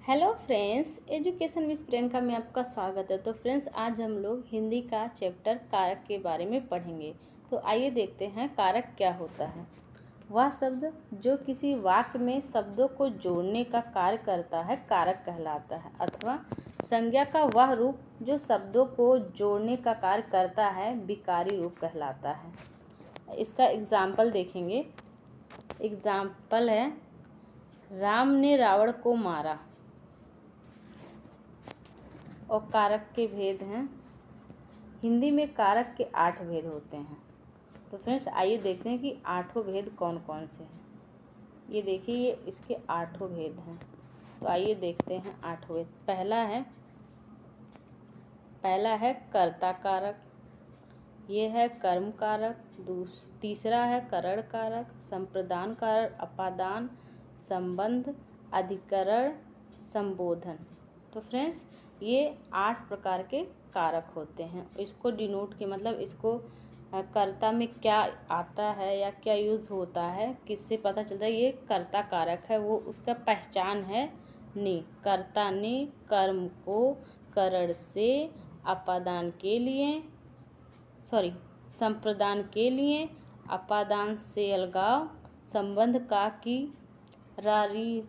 Hello friends, education with Priyanka में आपका स्वागत है। तो फ्रेंड्स, आज हम लोग हिंदी का चैप्टर कारक के बारे में पढ़ेंगे। तो आइए देखते हैं कारक क्या होता है। वह शब्द जो किसी वाक्य में शब्दों को जोड़ने का कार्य करता है कारक कहलाता है, अथवा संज्ञा का वह रूप जो शब्दों को जोड़ने का कार्य करता है विकारी रूप कहलाता है। इसका एग्जाम्पल देखेंगे। एग्जाम्पल है, राम ने रावण को मारा। और कारक के भेद हैं। हिंदी में कारक के 8 भेद होते हैं। तो फ्रेंड्स, आइए देखते हैं कि 8 भेद कौन कौन से हैं। ये देखिए, ये इसके 8 भेद हैं। तो आइए देखते हैं 8 भेद। पहला है कर्ता कारक, ये है कर्म कारक। तीसरा है करण कारक, संप्रदान कारक, अपादान, संबंध, अधिकरण, संबोधन। तो फ्रेंड्स, ये 8 प्रकार के कारक होते हैं। इसको डिनोट के मतलब इसको कर्ता में क्या आता है या क्या यूज़ होता है, किससे पता चलता है ये कर्ता कारक है, वो उसका पहचान है ने। कर्ता ने कर्म को करण से, अपादान के लिए संप्रदान के लिए, अपादान से अलगाव, संबंध का की, रारी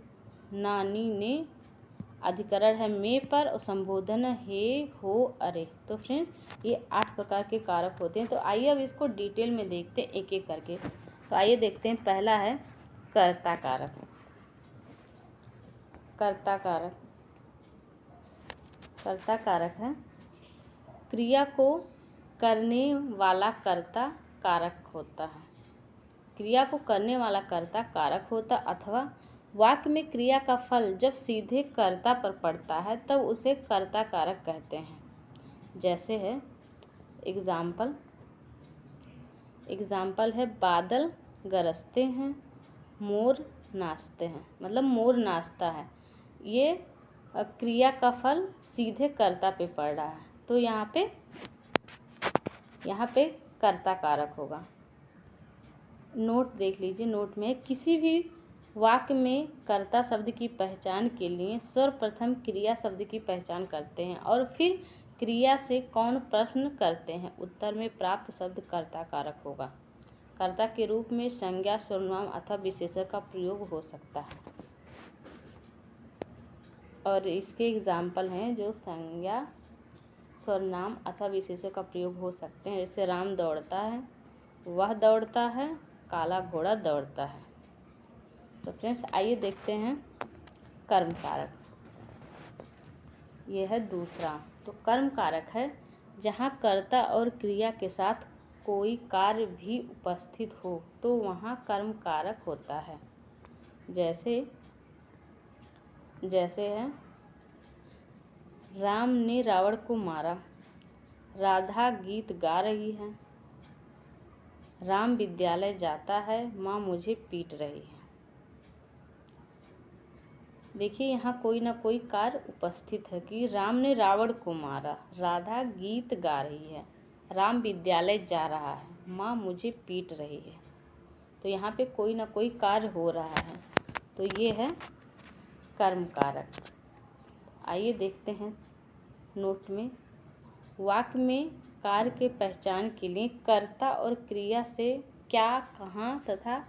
नानी ने, अधिकरण है मैं पर, और संबोधन हे हो अरे। तो फ्रेंड्स, ये 8 प्रकार के कारक होते हैं। तो आइए अब इसको डिटेल में देखते हैं एक एक करके। तो आइए देखते हैं। पहला है कर्ता कारक। कर्ता कारक है क्रिया को करने वाला कर्ता कारक होता है। क्रिया को करने वाला कर्ता कारक होता, अथवा वाक्य में क्रिया का फल जब सीधे कर्ता पर पड़ता है तब उसे कर्ता कारक कहते हैं। जैसे है एग्जाम्पल है, बादल गरजते हैं, मोर नाचते हैं। मतलब मोर नाचता है, ये क्रिया का फल सीधे कर्ता पे पड़ रहा है, तो यहाँ पे कर्ता कारक होगा। नोट देख लीजिए। नोट में किसी भी वाक्य में कर्ता शब्द की पहचान के लिए सर्वप्रथम क्रिया शब्द की पहचान करते हैं और फिर क्रिया से कौन प्रश्न करते हैं, उत्तर में प्राप्त शब्द कर्ता कारक होगा। कर्ता के रूप में संज्ञा, सर्वनाम अथवा विशेषण का प्रयोग हो सकता है। और इसके एग्जाम्पल हैं जो संज्ञा, सर्वनाम अथवा विशेषण का प्रयोग हो सकते हैं। जैसे राम दौड़ता है, वह दौड़ता है, काला घोड़ा दौड़ता है। तो फ्रेंड्स, आइए देखते हैं कर्म कारक। यह है दूसरा। तो कर्म कारक है जहाँ कर्ता और क्रिया के साथ कोई कार्य भी उपस्थित हो तो वहाँ कर्म कारक होता है। जैसे है, राम ने रावण को मारा, राधा गीत गा रही है, राम विद्यालय जाता है, माँ मुझे पीट रही है। देखिए, यहाँ कोई ना कोई कार्य उपस्थित है कि राम ने रावण को मारा, राधा गीत गा रही है, राम विद्यालय जा रहा है, माँ मुझे पीट रही है। तो यहाँ पे कोई ना कोई कार्य हो रहा है, तो ये है कर्म कारक। आइए देखते हैं नोट में। वाक्य में कार्य के पहचान के लिए कर्ता और क्रिया से क्या, कहाँ तथा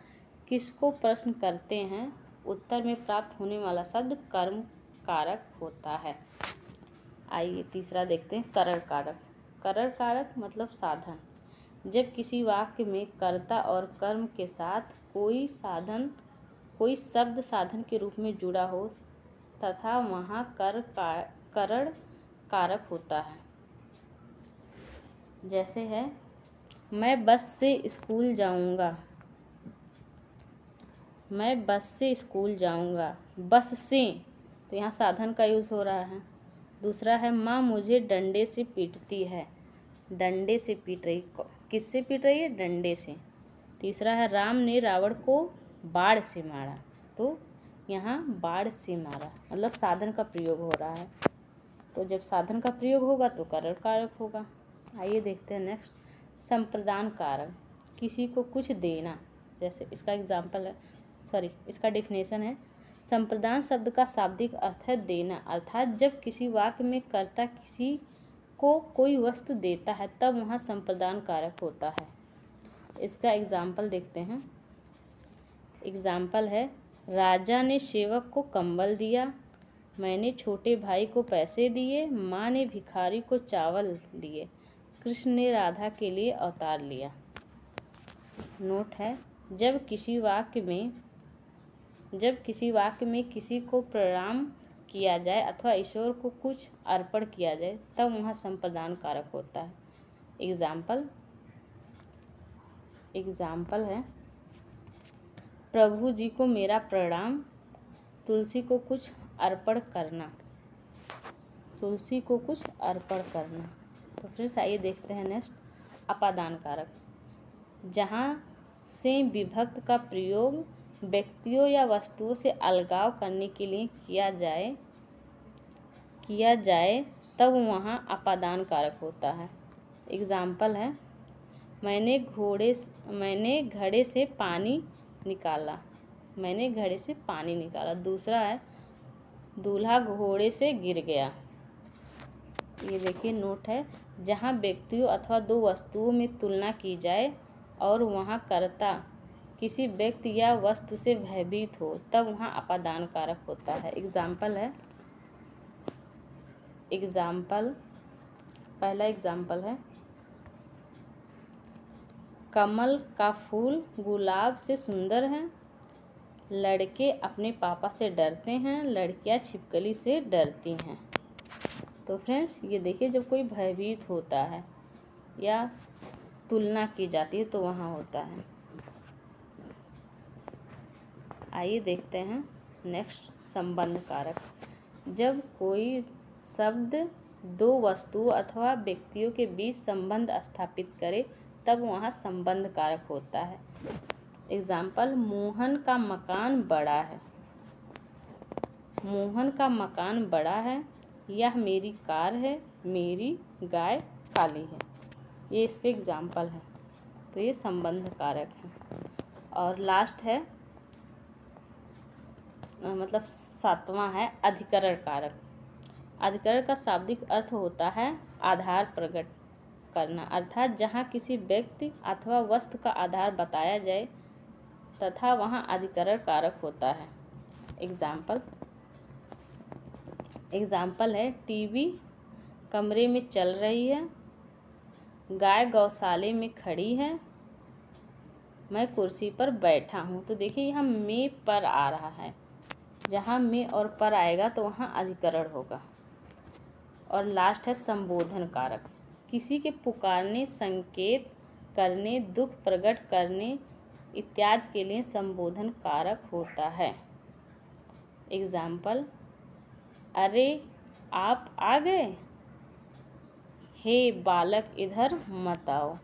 किसको प्रश्न करते हैं, उत्तर में प्राप्त होने वाला शब्द कर्म कारक होता है। आइए तीसरा देखते हैं, करण कारक। करण कारक मतलब साधन। जब किसी वाक्य में कर्ता और कर्म के साथ कोई शब्द साधन के रूप में जुड़ा हो तथा वहाँ करण कारक होता है। जैसे है, मैं बस से स्कूल जाऊँगा, मैं बस से स्कूल जाऊँगा, बस से, तो यहाँ साधन का यूज़ हो रहा है। दूसरा है, माँ मुझे डंडे से पीटती है, डंडे से पीट रही, किससे पीट रही है, डंडे से। तीसरा है, राम ने रावण को बाण से मारा, तो यहाँ बाण से मारा मतलब साधन का प्रयोग हो रहा है। तो जब साधन का प्रयोग होगा तो करण कारक होगा। आइए देखते हैं नेक्स्ट, संप्रदान कारक। किसी को कुछ देना। जैसे इसका एग्जाम्पल है, इसका डेफिनेशन है, संप्रदान शब्द का शाब्दिक अर्थ है देना, अर्थात जब किसी वाक्य में कर्ता किसी को कोई वस्तु देता है तब वहाँ संप्रदान कारक होता है। इसका एग्जाम्पल देखते हैं। एग्जाम्पल है, राजा ने सेवक को कंबल दिया, मैंने छोटे भाई को पैसे दिए, माँ ने भिखारी को चावल दिए, कृष्ण ने राधा के लिए अवतार लिया। नोट है, जब किसी वाक्य में किसी को प्रणाम किया जाए अथवा ईश्वर को कुछ अर्पण किया जाए तब वहाँ संप्रदान कारक होता है। एग्जाम्पल है, प्रभु जी को मेरा प्रणाम, तुलसी को कुछ अर्पण करना। तो फ्रेंड्स आइए देखते हैं नेक्स्ट, अपादान कारक। जहाँ से विभक्त का प्रयोग व्यक्तियों या वस्तुओं से अलगाव करने के लिए किया जाए तब वहाँ अपादान कारक होता है। एग्जाम्पल है, मैंने घड़े से पानी निकाला। दूसरा है, दूल्हा घोड़े से गिर गया। ये देखिए नोट है, जहाँ व्यक्तियों अथवा दो वस्तुओं में तुलना की जाए और वहाँ कर्ता किसी व्यक्ति या वस्तु से भयभीत हो तब वहाँ अपादान कारक होता है। पहला एग्जाम्पल है, कमल का फूल गुलाब से सुंदर है, लड़के अपने पापा से डरते हैं, लड़कियां छिपकली से डरती हैं। तो फ्रेंड्स ये देखिए, जब कोई भयभीत होता है या तुलना की जाती है तो वहाँ होता है। आइए देखते हैं नेक्स्ट, संबंध कारक। जब कोई शब्द दो वस्तुओं अथवा व्यक्तियों के बीच संबंध स्थापित करे तब वहाँ संबंध कारक होता है। एग्जाम्पल, मोहन का मकान बड़ा है, यह मेरी कार है, मेरी गाय काली है। ये इसके एग्जाम्पल है, तो ये संबंध कारक है। और लास्ट है, मतलब 7वां है अधिकरण कारक। अधिकरण का शाब्दिक अर्थ होता है आधार प्रकट करना, अर्थात जहाँ किसी व्यक्ति अथवा वस्तु का आधार बताया जाए तथा वहाँ अधिकरण कारक होता है। एग्जाम्पल है, टीवी कमरे में चल रही है, गाय गौशाले में खड़ी है, मैं कुर्सी पर बैठा हूँ। तो देखिए यहाँ में पर आ रहा है, जहाँ में और पर आएगा तो वहाँ अधिकरण होगा। और लास्ट है संबोधन कारक। किसी के पुकारने, संकेत करने, दुख प्रकट करने इत्यादि के लिए संबोधन कारक होता है। एग्जाम्पल, अरे आप आ गए, हे बालक इधर मत आओ।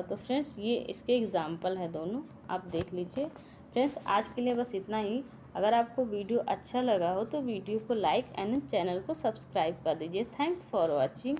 तो फ्रेंड्स ये इसके एग्जाम्पल है दोनों, आप देख लीजिए। फ्रेंड्स आज के लिए बस इतना ही। अगर आपको वीडियो अच्छा लगा हो तो वीडियो को लाइक एंड चैनल को सब्सक्राइब कर दीजिए। Thanks for watching.